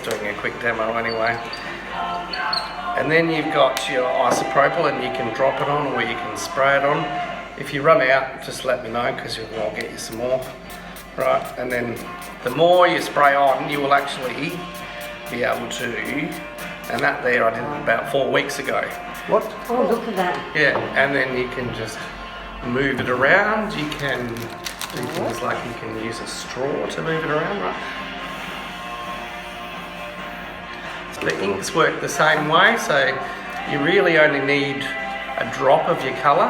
doing a quick demo anyway. And then you've got your isopropyl, and you can drop it on or you can spray it on. If you run out, just let me know because I'll get you some more. Right, and then the more you spray on, you will actually be able to, and that there I did it about 4 weeks ago. What? Oh, look at that. Yeah, and then you can just move it around. You can do things like you can use a straw to move it around, right? The inks work the same way, so you really only need a drop of your colour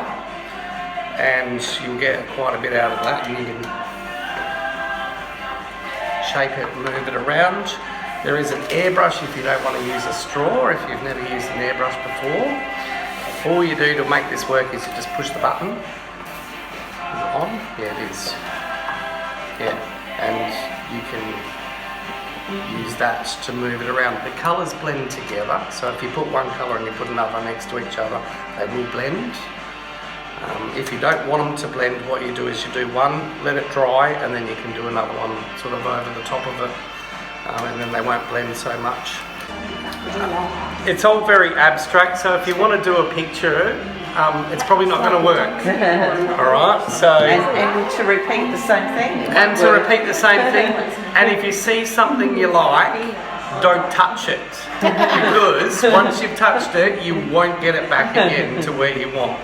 and you'll get quite a bit out of that, and you can shape it and move it around. There is an airbrush if you don't want to use a straw, if you've never used an airbrush before. All you do to make this work is you just push the button. Is it on? Yeah, it is. Yeah, and you can use that to move it around. The colours blend together, so if you put one colour and you put another next to each other, they will blend. If you don't want them to blend, what you do is you do one, let it dry, and then you can do another one sort of over the top of it, and then they won't blend so much. It's all very abstract, so if you want to do a picture, it's probably not going to work. Alright, so... And to repeat the same thing. And to repeat the same thing, and if you see something you like, don't touch it. Because once you've touched it, you won't get it back again to where you want.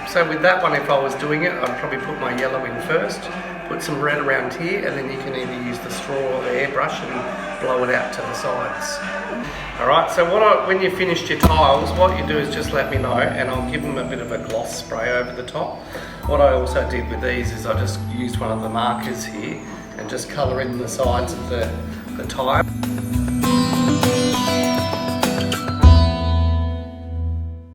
So with that one, if I was doing it, I'd probably put my yellow in first, put some red around here, and then you can either use the straw or the airbrush and blow it out to the sides. Alright, so when you've finished your tiles, what you do is just let me know, and I'll give them a bit of a gloss spray over the top. What I also did with these is I just used one of the markers here and just colour in the sides of the tile.